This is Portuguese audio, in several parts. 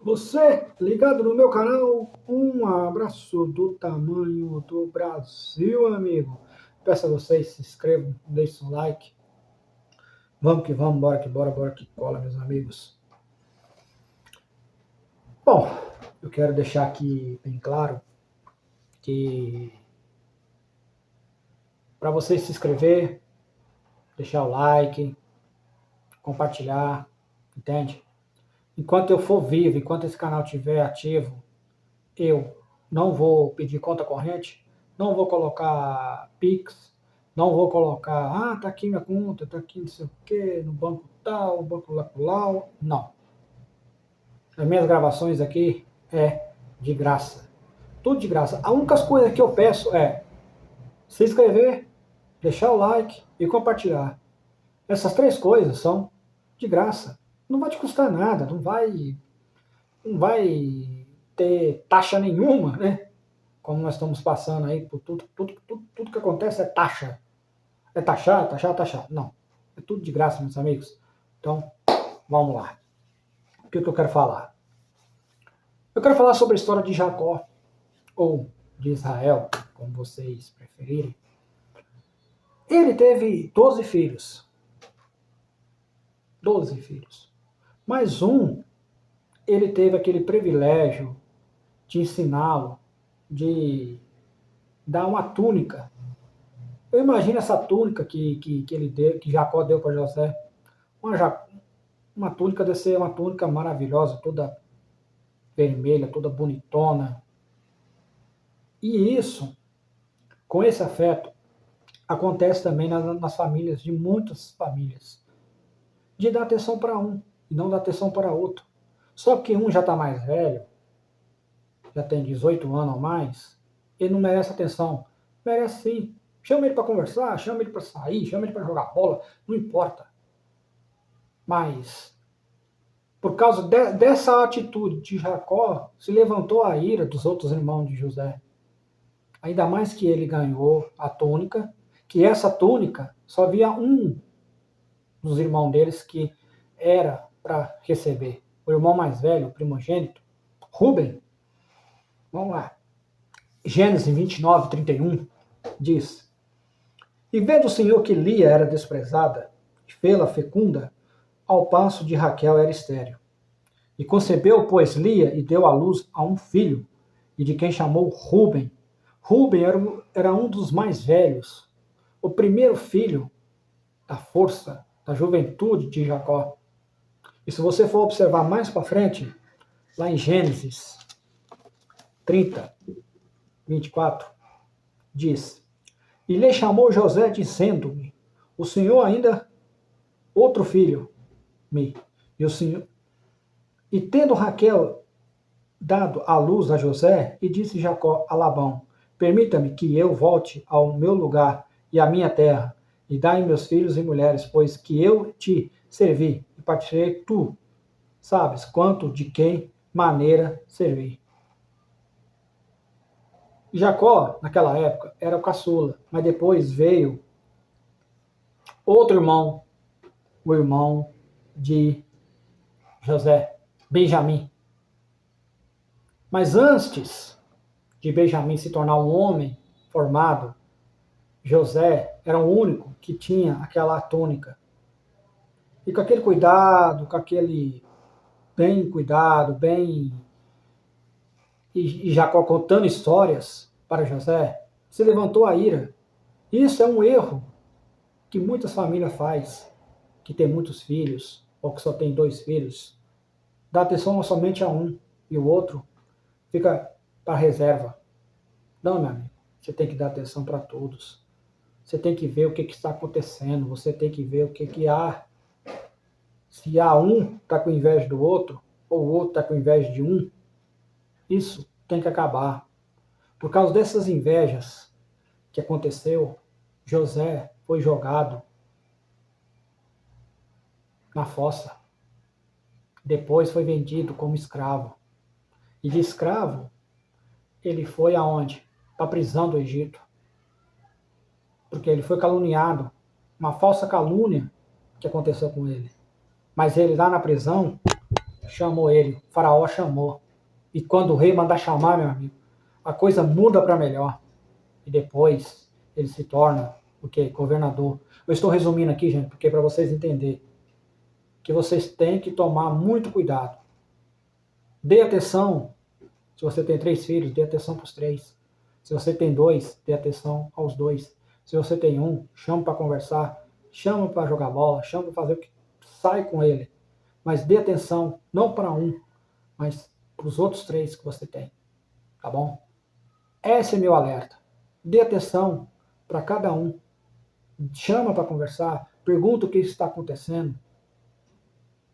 Você ligado no meu canal, um abraço do tamanho do Brasil, amigo. Peço a vocês se inscrevam, deixem um like. Vamos que vamos, bora que bora, bora que cola, meus amigos. Bom, eu quero deixar aqui bem claro que para vocês se inscrever, deixar o like, compartilhar, entende? Enquanto eu for vivo, enquanto esse canal estiver ativo, eu não vou pedir conta corrente, não vou colocar Pix, não vou colocar, tá aqui minha conta, tá aqui não sei o que, no banco tal, no banco lá, não. As minhas gravações aqui é de graça. Tudo de graça. A única coisa que eu peço é se inscrever, deixar o like e compartilhar. Essas três coisas são de graça. Não vai te custar nada, não vai ter taxa nenhuma, né? Como nós estamos passando aí por tudo que acontece é taxa. É taxar, taxar, taxar. Não. É tudo de graça, meus amigos. Então, vamos lá. O que eu quero falar? Eu quero falar sobre a história de Jacó, ou de Israel, como vocês preferirem. Ele teve 12 filhos. 12 filhos. Mas ele teve aquele privilégio de ensiná-lo, de dar uma túnica. Eu imagino essa túnica que ele deu, que Jacó deu para José. Uma túnica deve ser uma túnica maravilhosa, toda vermelha, toda bonitona. E isso, com esse afeto, acontece também nas famílias, de muitas famílias. De dar atenção para um e não dar atenção para outro. Só que um já está mais velho, já tem 18 anos ou mais, ele não merece atenção. Merece sim. Chama ele para conversar, chama ele para sair, chama ele para jogar bola, não importa. Mas, por causa dessa atitude de Jacó, se levantou a ira dos outros irmãos de José. Ainda mais que ele ganhou a túnica, que essa túnica só havia um dos irmãos deles que era para receber. O irmão mais velho, o primogênito, Ruben. Vamos lá. Gênesis 29, 31 diz: E vendo o Senhor que Lia era desprezada, e fê-la fecunda, ao passo de Raquel era estéril. E concebeu, pois, Lia e deu à luz a um filho, e de quem chamou Ruben. Ruben era um dos mais velhos, o primeiro filho da força, da juventude de Jacó. E se você for observar mais para frente, lá em Gênesis 30, 24, diz: E lhe chamou José, dizendo-me: O Senhor ainda outro filho me. E o Senhor. E tendo Raquel dado à luz a José, e disse Jacó a Labão: Permita-me que eu volte ao meu lugar e à minha terra, e dai meus filhos e mulheres, pois que eu te servi, e partirei tu, sabes quanto de quem maneira servir. Jacó, naquela época, era o caçula, mas depois veio outro irmão, o irmão de José, Benjamim. Mas antes de Benjamim se tornar um homem formado, José era o único que tinha aquela túnica. E com aquele cuidado, com aquele bem cuidado, bem. E Jacó contando histórias para José, se levantou a ira. Isso é um erro que muitas famílias fazem, que tem muitos filhos, ou que só tem 2 filhos. Dá atenção somente a um, e o outro fica para reserva. Não, meu amigo, você tem que dar atenção para todos. Você tem que ver o que está acontecendo, você tem que ver o que há. Se há um está com inveja do outro, ou o outro está com inveja de um, isso tem que acabar. Por causa dessas invejas que aconteceu, José foi jogado na fossa. Depois foi vendido como escravo. E de escravo, ele foi aonde? Para a prisão do Egito. Porque ele foi caluniado. Uma falsa calúnia que aconteceu com ele. Mas ele lá na prisão chamou ele, o faraó chamou. E quando o rei mandar chamar, meu amigo, a coisa muda para melhor. E depois ele se torna o quê? Governador. Eu estou resumindo aqui, gente, porque para vocês entenderem que vocês têm que tomar muito cuidado. Dê atenção, se você tem 3 filhos, dê atenção para os 3. Se você tem 2, dê atenção aos 2. Se você tem um, chama para conversar, chama para jogar bola, chama para fazer o que sai com ele. Mas dê atenção, não para um, mas para os outros 3 que você tem. Tá bom? Esse é meu alerta. Dê atenção para cada um. Chama para conversar, pergunta o que está acontecendo.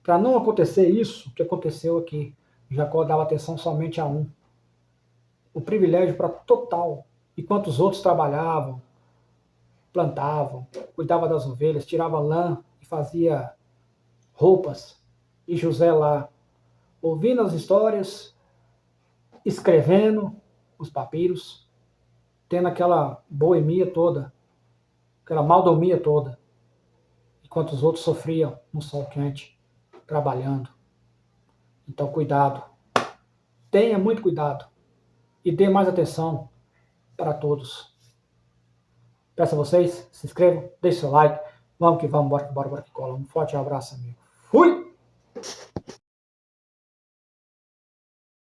Para não acontecer isso que aconteceu aqui. Jacó dava atenção somente a um. O privilégio para total. Enquanto os outros trabalhavam, plantavam, cuidavam das ovelhas, tirava lã e fazia roupas. E José lá, ouvindo as histórias, escrevendo os papiros, tendo aquela boemia toda, aquela maldomia toda, enquanto os outros sofriam no sol quente, trabalhando. Então, cuidado. Tenha muito cuidado e dê mais atenção para todos. Peço a vocês, se inscrevam, deixem seu like. Vamos que vamos, bora que cola. Um forte abraço, amigo. Fui!